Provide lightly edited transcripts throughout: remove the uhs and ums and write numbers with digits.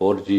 4G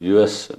US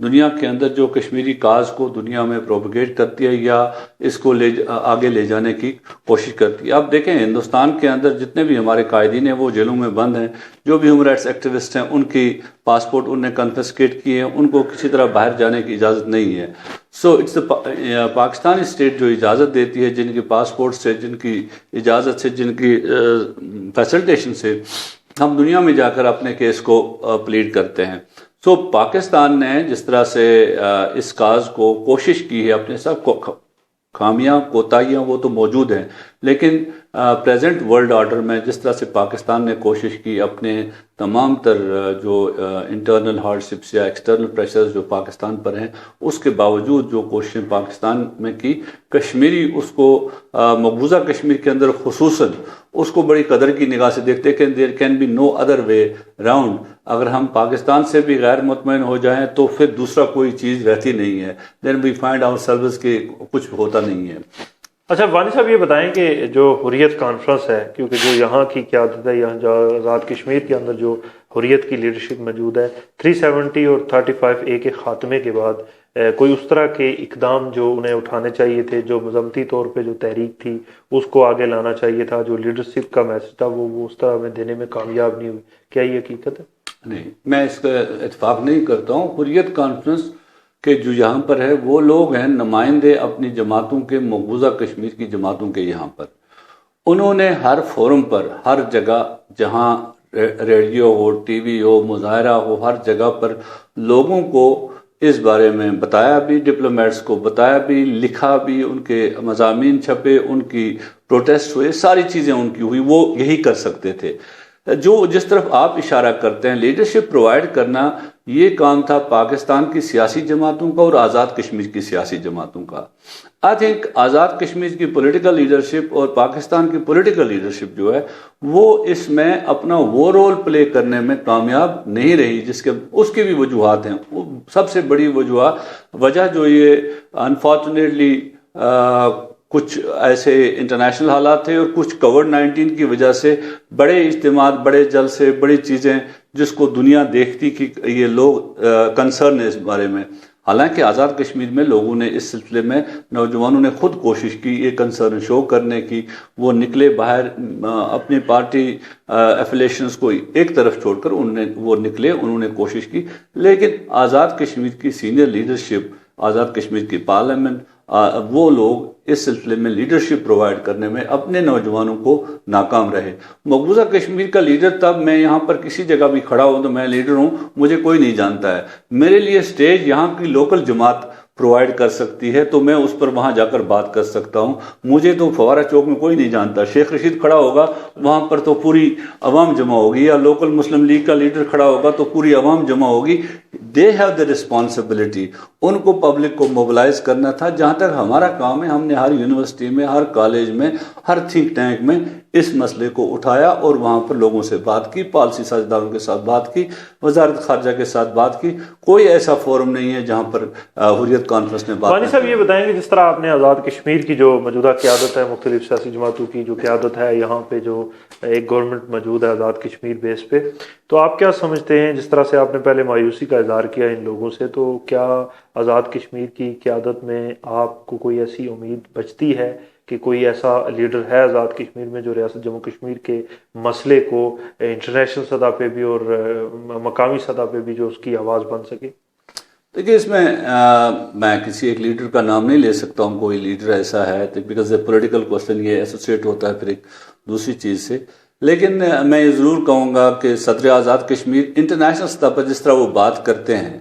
دنیا کے اندر جو کشمیری کاز کو دنیا میں پروپیگیٹ کرتی ہے یا اس کو آگے لے جانے کی کوشش کرتی ہے. آپ دیکھیں ہندوستان کے اندر جتنے بھی ہمارے قائدین ہیں وہ جیلوں میں بند ہیں. جو بھی ہیومن رائٹس ایکٹیوسٹ ہیں ان کی پاسپورٹ انہوں نے کنفسکیٹ کیے ہیں, ان کو کسی طرح باہر جانے کی اجازت نہیں ہے. سو اٹس پاکستانی اسٹیٹ جو اجازت دیتی ہے, جن کی پاسپورٹ سے, جن کی اجازت سے, جن کی فیسلٹیشن سے ہم دنیا میں جا کر اپنے کیس کو پلیڈ کرتے ہیں. سو پاکستان نے جس طرح سے اس کاز کو کوشش کی ہے, اپنے سب کو خامیاں کوتاہیاں وہ تو موجود ہیں, لیکن پریزنٹ ورلڈ آرڈر میں جس طرح سے پاکستان نے کوشش کی اپنے تمام تر جو انٹرنل ہارڈشپس یا ایکسٹرنل پریشرز جو پاکستان پر ہیں, اس کے باوجود جو کوششیں پاکستان میں کی, کشمیری اس کو مقبوضہ کشمیر کے اندر خصوصاً اس کو بڑی قدر کی نگاہ سے دیکھتے کہ there can be no other way round. اگر ہم پاکستان سے بھی غیر مطمئن ہو جائیں تو پھر دوسرا کوئی چیز رہتی نہیں ہے. دین وی فائنڈ آور سیلوز کہ کچھ ہوتا نہیں ہے. اچھا وانی صاحب یہ بتائیں کہ جو حریت کانفرنس ہے, کیونکہ جو یہاں کی قیادت ہے, یہاں جو آزاد کشمیر کے اندر جو حریت کی لیڈرشپ موجود ہے, 370 اور 35A کے خاتمے کے بعد کوئی اس طرح کے اقدام جو انہیں اٹھانے چاہیے تھے, جو مذمتی طور پہ جو تحریک تھی اس کو آگے لانا چاہیے تھا, جو لیڈرشپ کا میسج تھا وہ اس طرح میں دینے میں کامیاب نہیں ہوئی, کیا یہ حقیقت ہے؟ نہیں, میں اس کا اتفاق نہیں کرتا ہوں. حریت کانفرنس کہ جو یہاں پر ہے وہ لوگ ہیں نمائندے اپنی جماعتوں کے, مقبوضہ کشمیر کی جماعتوں کے. یہاں پر انہوں نے ہر فورم پر, ہر جگہ جہاں ریڈیو ہو, ٹی وی ہو, مظاہرہ ہو, ہر جگہ پر لوگوں کو اس بارے میں بتایا بھی, ڈپلومیٹس کو بتایا بھی, لکھا بھی, ان کے مضامین چھپے, ان کی پروٹیسٹ ہوئے, ساری چیزیں ان کی ہوئی. وہ یہی کر سکتے تھے. جو جس طرف آپ اشارہ کرتے ہیں لیڈرشپ پرووائڈ کرنا, یہ کام تھا پاکستان کی سیاسی جماعتوں کا اور آزاد کشمیر کی سیاسی جماعتوں کا. آئی تھنک آزاد کشمیر کی پولیٹیکل لیڈرشپ اور پاکستان کی پولیٹیکل لیڈرشپ جو ہے وہ اس میں اپنا وہ رول پلے کرنے میں کامیاب نہیں رہی, جس کے اس کی بھی وجوہات ہیں. سب سے بڑی وجہ جو یہ انفارچونیٹلی کچھ ایسے انٹرنیشنل حالات تھے اور کچھ کووڈ-19 کی وجہ سے بڑے اجتماعات, بڑے جلسے, بڑی چیزیں جس کو دنیا دیکھتی کہ یہ لوگ کنسرن ہے اس بارے میں. حالانکہ آزاد کشمیر میں لوگوں نے اس سلسلے میں, نوجوانوں نے خود کوشش کی یہ کنسرن شو کرنے کی. وہ نکلے باہر, اپنی پارٹی ایفیلیشنز کو ایک طرف چھوڑ کر وہ نکلے, انہوں نے کوشش کی. لیکن آزاد کشمیر کی سینئر لیڈرشپ, آزاد کشمیر کی پارلیمنٹ, وہ لوگ اس سلسلے میں لیڈرشپ پرووائڈ کرنے میں اپنے نوجوانوں کو ناکام رہے. مقبوضہ کشمیر کا لیڈر تب, میں یہاں پر کسی جگہ بھی کھڑا ہوں تو میں لیڈر ہوں, مجھے کوئی نہیں جانتا ہے. میرے لیے سٹیج یہاں کی لوکل جماعت پرووائڈ کر سکتی ہے تو میں اس پر وہاں جا کر بات کر سکتا ہوں. مجھے تو فوارہ چوک میں کوئی نہیں جانتا. شیخ رشید کھڑا ہوگا وہاں پر تو پوری عوام جمع ہوگی, یا لوکل مسلم لیگ کا لیڈر کھڑا ہوگا تو پوری عوام جمع ہوگی. دے ہیو دا رسپانسبلٹی, ان کو پبلک کو موبلائز کرنا تھا. جہاں تک ہمارا کام ہے, ہم نے ہر یونیورسٹی میں, ہر کالج میں, ہر تھنک ٹینک میں اس مسئلے کو اٹھایا اور وہاں پر لوگوں سے بات کی, پالیسی سازداروں کے ساتھ بات کی, وزارت خارجہ کے ساتھ بات کی. کوئی ایسا فورم نہیں ہے جہاں پر حریت کانفرنس نے بات. وانی صاحب یہ بتائیں کہ جس طرح آپ نے آزاد کشمیر کی جو موجودہ قیادت ہے, مختلف سیاسی جماعتوں کی جو قیادت ہے, یہاں پہ جو ایک گورنمنٹ موجود ہے آزاد کشمیر بیس پہ, تو آپ کیا سمجھتے ہیں, جس طرح سے آپ نے پہلے مایوسی کا اظہار کیا ان لوگوں سے, تو کیا آزاد کشمیر کی قیادت میں آپ کو کوئی ایسی امید بچتی ہے کہ کوئی ایسا لیڈر ہے آزاد کشمیر میں جو ریاست جموں کشمیر کے مسئلے کو انٹرنیشنل سطح پہ بھی اور مقامی سطح پہ بھی جو اس کی آواز بن سکے؟ دیکھیے, اس میں کسی ایک لیڈر کا نام نہیں لے سکتا ہوں, کوئی لیڈر ایسا ہے, بیکاز پولیٹیکل کوسچن یہ ایسوسیٹ ہوتا ہے پھر ایک دوسری چیز سے. لیکن میں یہ ضرور کہوں گا کہ صدر آزاد کشمیر انٹرنیشنل سطح پر جس طرح وہ بات کرتے ہیں,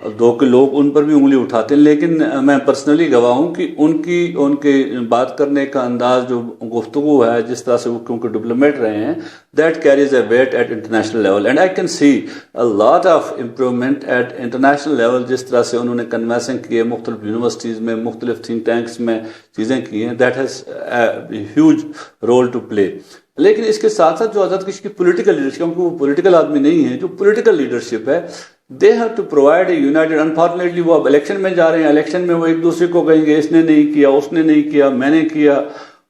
دو کہ لوگ ان پر بھی انگلی اٹھاتے ہیں, لیکن میں پرسنلی گواہ ہوں کہ ان کے بات کرنے کا انداز, جو گفتگو ہے, جس طرح سے وہ کیونکہ ڈپلومیٹ رہے ہیں, that carries a weight at international level. And I can see a lot of improvement at international level. جس طرح سے انہوں نے کنوینسنگ کیے مختلف یونیورسٹیز میں, مختلف تھنک ٹینکس میں چیزیں کی ہیں, that has a huge role to play. لیکن اس کے ساتھ ساتھ جو آزاد کشمیر کی پولیٹیکل لیڈرشپ, کیونکہ وہ پولیٹیکل آدمی نہیں ہے, جو پولیٹیکل لیڈرشپ ہے, they have to provide a united. Unfortunately وہ اب الیکشن میں جا رہے ہیں, الیکشن میں وہ ایک دوسرے کو کہیں گے اس نے نہیں کیا, اس نے نہیں کیا, میں نے کیا,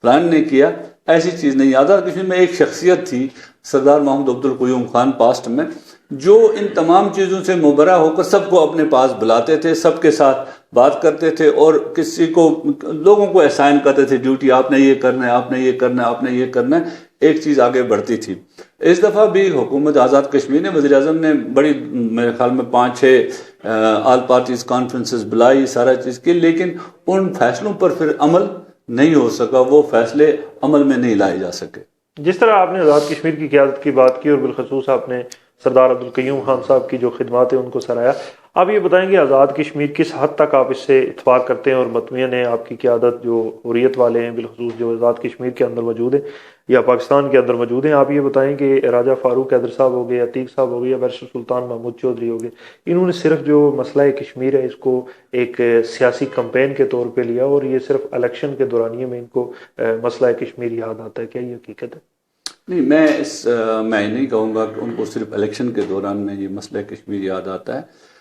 فلان نے کیا. ایسی چیز نہیں. آزاد کشمیر میں ایک شخصیت تھی, سردار محمد عبدالقیوم خان, پاسٹ میں, جو ان تمام چیزوں سے مبرہ ہو کر سب کو اپنے پاس بلاتے تھے، سب کے ساتھ بات کرتے تھے، اور کسی کو لوگوں کو اسائن کرتے تھے ڈیوٹی، آپ نے یہ کرنا ہے، آپ نے یہ کرنا ہے، آپ نے یہ کرنا ہے، ایک چیز آگے بڑھتی تھی۔ اس دفعہ بھی حکومت آزاد کشمیر نے، وزیر اعظم نے بڑی میرے خیال میں 5-6 آل پارٹیز کانفرنسز بلائی، سارا چیز کی، لیکن ان فیصلوں پر پھر عمل نہیں ہو سکا، وہ فیصلے عمل میں نہیں لائے جا سکے۔ جس طرح آپ نے آزاد کشمیر کی قیادت کی بات کی اور بالخصوص آپ نے سردار عبدالقیوم خان صاحب کی جو خدمات ہیں ان کو سراہا، آپ یہ بتائیں گے آزاد کشمیر کس حد تک آپ اس سے اتفاق کرتے ہیں اور مطمئن ہیں آپ کی قیادت جو حریت والے ہیں بالخصوص جو آزاد کشمیر کے اندر موجود ہیں یا پاکستان کے اندر موجود ہیں، آپ یہ بتائیں کہ راجہ فاروق حیدر صاحب ہو گئے، عتیق صاحب ہو گئے یا بیرسٹر سلطان محمود چودھری ہو گئے، انہوں نے صرف جو مسئلہ کشمیر ہے اس کو ایک سیاسی کمپین کے طور پہ لیا اور یہ صرف الیکشن کے دورانیے میں ان کو مسئلہ کشمیر یاد آتا ہے، کیا یہ حقیقت ہے؟ نہیں، میں نہیں کہوں گا کہ ان کو صرف الیکشن کے دوران میں یہ مسئلہ کشمیر یاد آتا ہے۔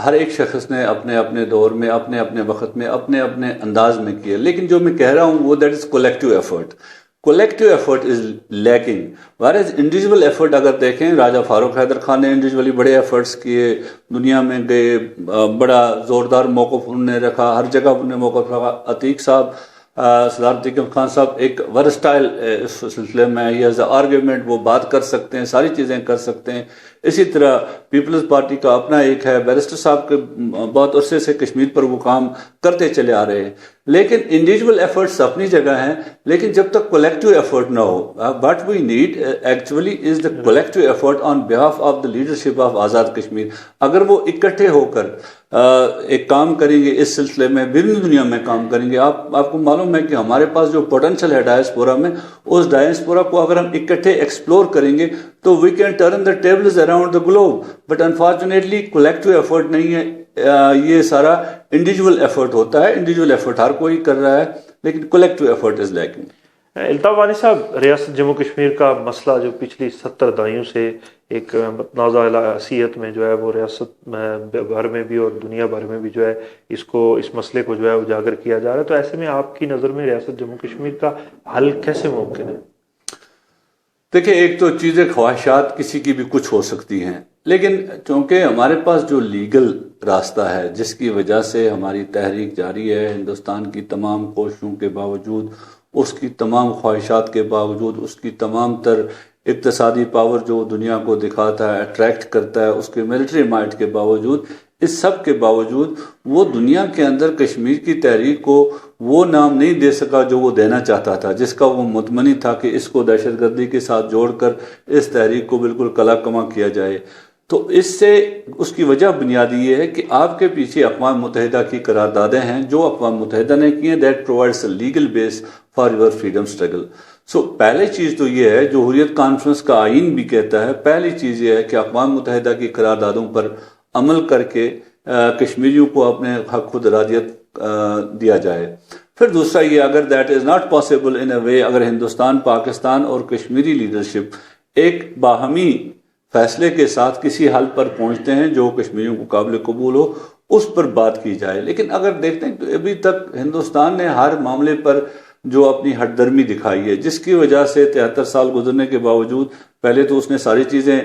ہر ایک شخص نے اپنے اپنے دور میں، اپنے اپنے وقت میں، اپنے اپنے انداز میں کیا، لیکن جو میں کہہ رہا ہوں وہ that is collective effort. Collective effort is lacking, wires individual effort اگر دیکھیں، راجہ فاروق حیدر خان نے انڈیویجولی بڑے ایفرٹس کیے، دنیا میں گئے، بڑا زوردار موقف انہوں نے رکھا، ہر جگہ انہوں نے موقف رکھا۔ عتیق صاحب، سردار عتیق خان صاحب ایک ورسٹائل اس سلسلے میں، ہی ایز اے آرگیومنٹ، وہ بات کر سکتے ہیں، ساری چیزیں کر سکتے ہیں۔ اسی طرح پیپلز پارٹی کا اپنا ایک ہے، بیرسٹر صاحب کے بہت عرصے سے کشمیر پر وہ کام کرتے چلے آ رہے ہیں، لیکن انڈیویجول ایفرٹس اپنی جگہ ہیں، لیکن جب تک کولیکٹیو ایفرٹ نہ ہو، what we need actually is the collective effort on behalf of the leadership of Azad Kashmir. اگر وہ اکٹھے ہو کر ایک کام کریں گے اس سلسلے میں، بیرونی دنیا میں کام کریں گے، آپ کو معلوم ہے کہ ہمارے پاس جو پوٹینشل ہے ڈائسپورا میں، اس ڈائسپورا کو اگر ہم اکٹھے ایکسپلور کریں گے تو we can turn the tables around the globe, but unfortunately collective effort نہیں ہے، یہ سارا انڈیویجول ایفرٹ ہوتا ہے۔ انڈیویجول ایفرٹ ہر کوئی کر رہا ہے، لیکن collective effort is lacking. Altaf Wani sahib, ریاست جموں کشمیر کا مسئلہ جو پچھلی 70 دہائیوں سے ایک متنازع حیثیت میں جو ہے وہ ریاست بھر میں بھی اور دنیا بھر میں بھی جو ہے اس مسئلے کو جو ہے اجاگر کیا جا رہا ہے، تو ایسے میں آپ کی نظر میں ریاست جموں کشمیر کا حل کیسے ممکن ہے؟ دیکھیں، ایک تو چیزیں خواہشات کسی کی بھی کچھ ہو سکتی ہیں، لیکن چونکہ ہمارے پاس جو لیگل راستہ ہے جس کی وجہ سے ہماری تحریک جاری ہے، ہندوستان کی تمام کوششوں کے باوجود، اس کی تمام خواہشات کے باوجود، اس کی تمام تر اقتصادی پاور جو دنیا کو دکھاتا ہے، اٹریکٹ کرتا ہے، اس کے ملٹری مائٹ کے باوجود، اس سب کے باوجود وہ دنیا کے اندر کشمیر کی تحریک کو وہ نام نہیں دے سکا جو وہ دینا چاہتا تھا، جس کا وہ متمنی تھا کہ اس کو دہشت گردی کے ساتھ جوڑ کر اس تحریک کو بالکل کلا کما کیا جائے۔ تو اس کی وجہ بنیادی یہ ہے کہ آپ کے پیچھے اقوام متحدہ کی قراردادیں ہیں جو اقوام متحدہ نے کی ہیں، that provides a legal base for your freedom struggle. پہلی چیز تو یہ ہے جو حریت کانفرنس کا آئین بھی کہتا ہے، پہلی چیز یہ ہے کہ اقوام متحدہ کی قراردادوں پر عمل کر کے کشمیریوں کو اپنے حق خود ارادیت دیا جائے۔ پھر دوسرا یہ، اگر that is not possible in a way, اگر ہندوستان، پاکستان اور کشمیری لیڈرشپ ایک باہمی فیصلے کے ساتھ کسی حل پر پہنچتے ہیں جو کشمیریوں کو قابل قبول ہو، اس پر بات کی جائے۔ لیکن اگر دیکھتے ہیں تو ابھی تک ہندوستان نے ہر معاملے پر جو اپنی ہٹ درمی دکھائی ہے، جس کی وجہ سے 73 سال گزرنے کے باوجود پہلے تو اس نے ساری چیزیں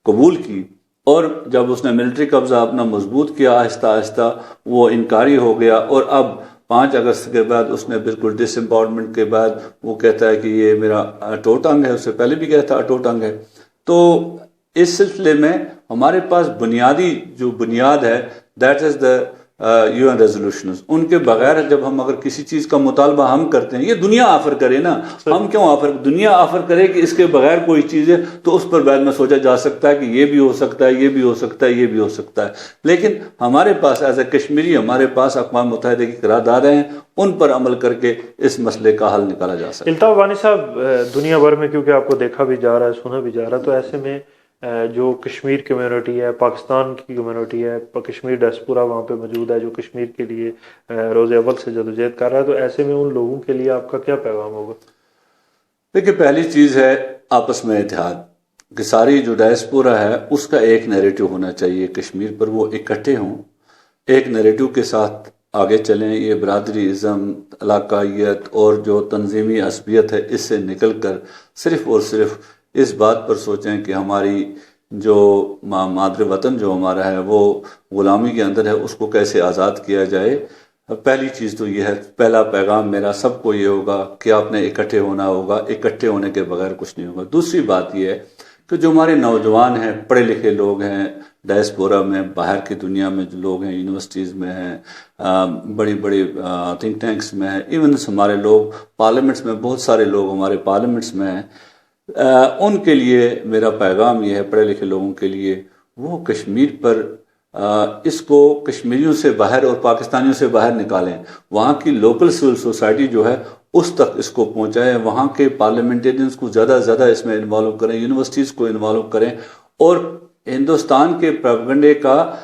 قبول کی، اور جب اس نے ملٹری قبضہ اپنا مضبوط کیا آہستہ آہستہ وہ انکاری ہو گیا، اور اب 5 اگست کے بعد اس نے بالکل ڈس امپاورمنٹ کے بعد وہ کہتا ہے کہ یہ میرا اٹوٹ انگ ہے، اس سے پہلے بھی کہتا اٹوٹ انگ ہے۔ تو اس سلسلے میں ہمارے پاس بنیادی جو بنیاد ہے that is the UN resolutions, ان کے بغیر جب ہم اگر کسی چیز کا مطالبہ ہم کرتے ہیں، یہ دنیا آفر کرے نا، ہم کیوں دنیا آفر کرے کہ اس کے بغیر کوئی چیز ہے تو اس پر بعد میں سوچا جا سکتا ہے کہ یہ بھی ہو سکتا ہے، یہ بھی ہو سکتا ہے، یہ بھی ہو سکتا ہے، لیکن ہمارے پاس ایز اے کشمیری ہمارے پاس اقوام متحدہ کی قراردادیں ہیں، ان پر عمل کر کے اس مسئلے کا حل نکالا جا سکتا ہے۔ الطاف وانی صاحب، دنیا بھر میں کیونکہ آپ کو دیکھا بھی جا رہا ہے، سنا بھی جا رہا ہے، تو ایسے میں جو کشمیر کمیونٹی ہے، پاکستان کی کمیونٹی ہے، کشمیر ڈائسپورا وہاں پہ موجود ہے جو کشمیر کے لیے روز اول سے جدوجہد کر رہا ہے، تو ایسے میں ان لوگوں کے لیے آپ کا کیا پیغام ہوگا؟ دیکھیے، پہلی چیز ہے آپس میں اتحاد، کہ ساری جو ڈائسپورا ہے اس کا ایک نیریٹو ہونا چاہیے کشمیر پر، وہ اکٹھے ہوں، ایک نیریٹو کے ساتھ آگے چلیں۔ یہ برادری ازم، علاقائیت اور جو تنظیمی عصبیت ہے اس سے نکل کر صرف اور صرف اس بات پر سوچیں کہ ہماری جو مادر وطن جو ہمارا ہے وہ غلامی کے اندر ہے اس کو کیسے آزاد کیا جائے. پہلی چیز تو یہ ہے, پہلا پیغام میرا سب کو یہ ہوگا کہ آپ نے اکٹھے ہونا ہوگا, اکٹھے ہونے کے بغیر کچھ نہیں ہوگا. دوسری بات یہ ہے کہ جو ہمارے نوجوان ہیں, پڑھے لکھے لوگ ہیں, ڈائسپورا میں, باہر کی دنیا میں جو لوگ ہیں, یونیورسٹیز میں ہیں, بڑی بڑی تھنک ٹینکس میں ہیں, ایون ہمارے لوگ پارلیمنٹس میں, بہت سارے لوگ ہمارے پارلیمنٹس میں ہیں, ان کے لیے میرا پیغام یہ ہے, پڑھے لکھے لوگوں کے لیے, وہ کشمیر پر اس کو کشمیریوں سے باہر اور پاکستانیوں سے باہر نکالیں. وہاں کی لوکل سول سوسائٹی جو ہے اس تک اس کو پہنچائیں, وہاں کے پارلیمنٹیرینز کو زیادہ سے زیادہ اس میں انوالو کریں, یونیورسٹیز کو انوالو کریں, اور ہندوستان کے پروپیگنڈے کا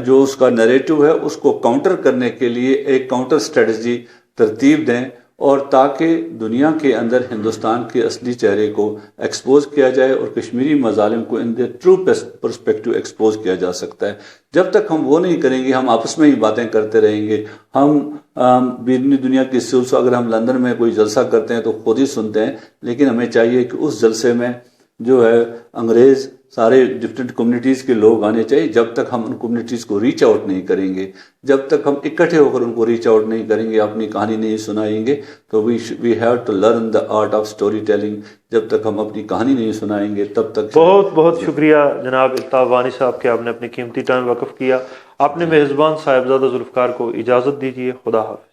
جو اس کا نیریٹو ہے اس کو کاؤنٹر کرنے کے لیے ایک کاؤنٹر اسٹریٹجی ترتیب دیں, اور تاکہ دنیا کے اندر ہندوستان کے اصلی چہرے کو ایکسپوز کیا جائے اور کشمیری مظالم کو ان دی ٹرو پرسپیکٹو ایکسپوز کیا جا سکتا ہے. جب تک ہم وہ نہیں کریں گے, ہم آپس میں ہی باتیں کرتے رہیں گے. ہم بیرونی دنیا کی سلسلہ, اگر ہم لندن میں کوئی جلسہ کرتے ہیں تو خود ہی سنتے ہیں, لیکن ہمیں چاہیے کہ اس جلسے میں جو ہے انگریز سارے ڈفرینٹ کمیونٹیز کے لوگ آنے چاہیے. جب تک ہم ان کمیونٹیز کو ریچ آؤٹ نہیں کریں گے, جب تک ہم اکٹھے ہو کر ان کو ریچ آؤٹ نہیں کریں گے, اپنی کہانی نہیں سنائیں گے, تو we have to learn the art of story telling. جب تک ہم اپنی کہانی نہیں سنائیں گے تب تک. بہت بہت شکریہ جناب الطاف وانی صاحب کہ آپ نے اپنی قیمتی ٹائم وقف کیا. آپ نے میزبان صاحبزادہ ذوالفقار کو اجازت دیجیے. خدا حافظ.